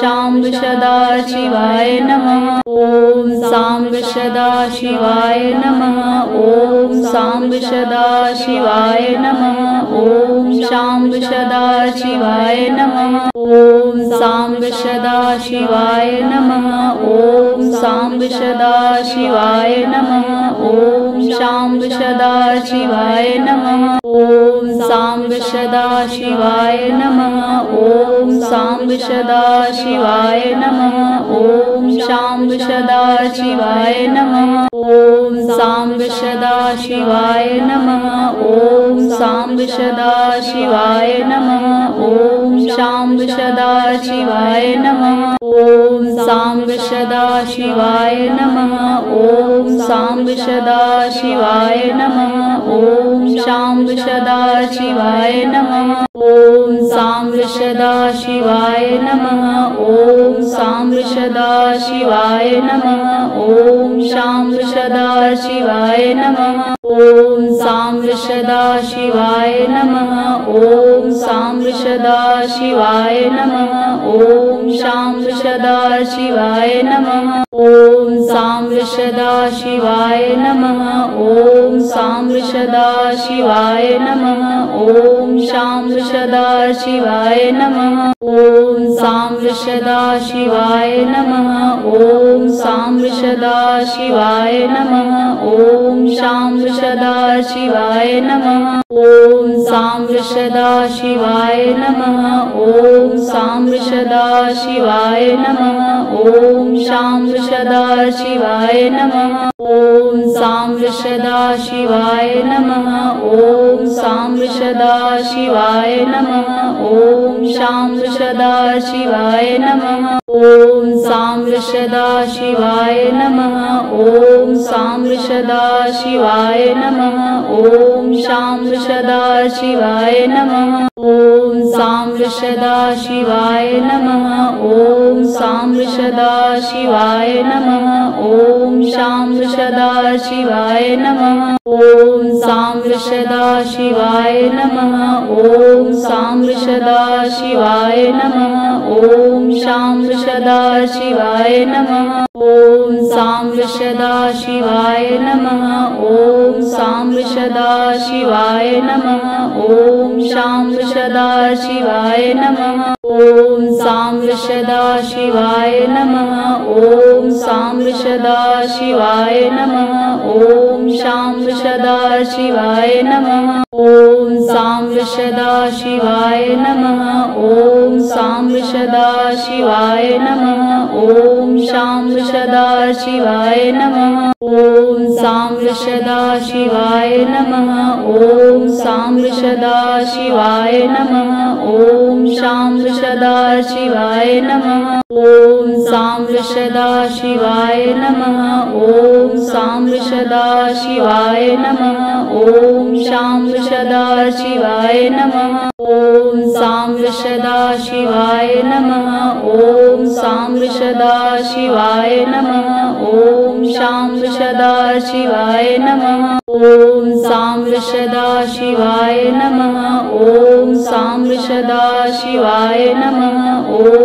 शाम्ब सदाशिवाय नमः। ॐ साम्ब सदाशिवाय नमः। ॐ साम्ब सदाशिवाय नमः। ॐ शाम्ब सदाशिवाय नमः। ॐ साम्ब सदाशिवाय नमः। ॐ साम्ब सदाशिवाय नमः। ॐ शाम्ब सदाशिवाय नमः। ॐ साम्ब सदाशिवाय नमः। ॐ साम्ब सदाशिवाय नमः। ॐ शाम्ब सदाशिवाय नमः। ॐ साम्ब सदाशिवाय नमः। ॐ साम्ब सदाशिवाय नमः। ॐ शाम्ब सदाशिवाय नमः। ॐ साम्ब सदाशिवाय नमः। ॐ साम्ब सदाशिवाय नमः। ॐ शाम्ब सदाशिवाय नमः। ॐ साम्ब सदाशिवाय नमः। ॐ साम्ब सदाशिवाय नमः। ॐ शाम्ब सदाशिवाय नमः। ॐ साम्ब सदाशिवाय नमः। ॐ साम्ब सदाशिवाय नमः। ॐ शाम्ब सदाशिवाय नमः। ॐ साम्ब सदाशिवाय नमः। ॐ साम्ब सदाशिवाय नमः। ॐ शाम्ब सदाशिवाय नमः। ॐ साम्ब सदाशिवाय नमः। ॐ साम्ब सदाशिवाय नमः। ॐ शाम्ब सदाशिवाय नमः। ॐ साम्ब सदाशिवाय नमः। ॐ साम्ब सदाशिवाय नमः। ॐ शाम्ब सदाशिवाय नमः। ॐ साम्ब सदाशिवाय नमः। ॐ साम्ब सदाशिवाय नमः। ॐ शाम्ब सदाशिवाय नमः। ॐ साम्ब सदाशिवाय नमः। ॐ साम्ब सदाशिवाय नमः। ॐ शाम्ब सदाशिवाय नमः। ॐ साम्ब सदाशिवाय नमः। ॐ साम्ब सदाशिवाय नमः। ॐ शाम्ब सदाशिवाय नमः। ॐ साम्ब सदाशिवाय नमः। ॐ साम्ब सदाशिवाय नमः। ॐ शाम्ब सदाशिवाय नमः। ॐ साम्ब सदाशिवाय नमः। ॐ साम्ब सदाशिवाय नमः। ॐ शाम्ब सदाशिवाय नमः। ॐ साम्ब सदाशिवाय नमः। ॐ साम्ब सदाशिवाय नमः। ॐ शाम्ब सदाशिवाय नमः। ॐ साम्ब सदाशिवाय नमः। ॐ साम्ब सदाशिवाय नमः। ॐ शाम्ब सदाशिवाय नमः। ॐ साम्ब सदाशिवाय नमः। ॐ साम्ब सदाशिवाय नमः। ॐ शाम्ब सदाशिवाय नमः। ॐ साम्ब सदाशिवाय नमः। ॐ साम्ब सदाशिवाय नमः। ॐ शाम्ब सदाशिवाय नमः। ॐ साम्ब सदाशिवाय नमः। ॐ साम्ब सदाशिवाय नमः। ॐ शाम्ब सदाशिवाय नमः। ॐ साम्ब सदाशिवाय नमः। ॐ साम्ब सदाशिवाय नमः।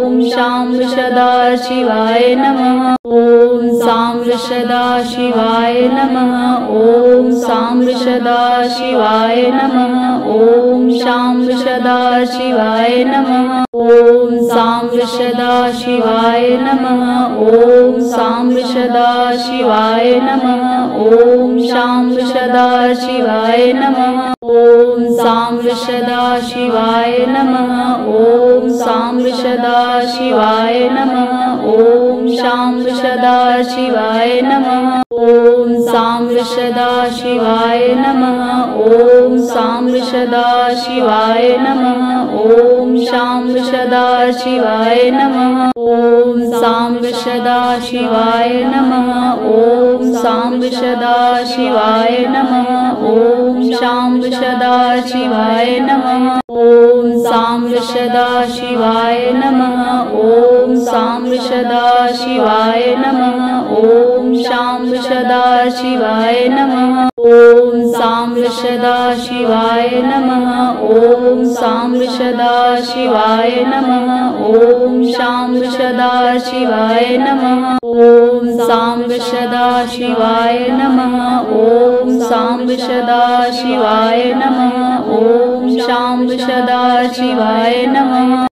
ॐ शाम्ब सदाशिवाय नमः। ॐ साम्ब सदाशिवाय नमः। ॐ साम्ब सदाशिवाय नमः। ॐ शाम्ब सदाशिवाय नमः। ॐ साम्ब सदाशिवाय नमः। ॐ साम्ब सदाशिवाय नमः। ॐ शाम्ब सदाशिवाय नमः। ॐ साम्ब सदाशिवाय नमः। ॐ साम्ब सदाशिवाय नमः। ॐ शाम्ब सदाशिवाय नमः। ॐ साम्ब सदाशिवाय नमः। ॐ साम्ब सदाशिवाय नमः। ॐ शाम्ब सदाशिवाय नमः। ॐ साम्ब सदाशिवाय नमः। ॐ साम्ब सदाशिवाय नमः। ॐ शाम्ब सदाशिवाय नमः। ॐ साम्ब सदाशिवाय नमः। ॐ साम्ब सदाशिवाय नमः। ॐ शाम्ब सदाशिवाय नमः। ॐ साम्ब सांब सदाशिवाय नमः। ओम सांब सदाशिवाय नमः। ओम सांब सदाशिवाय नमः। ओम सांब सदाशिवाय नमः। ओम सांब सदाशिवाय नमः। ओम सांब सदाशिवाय नमः।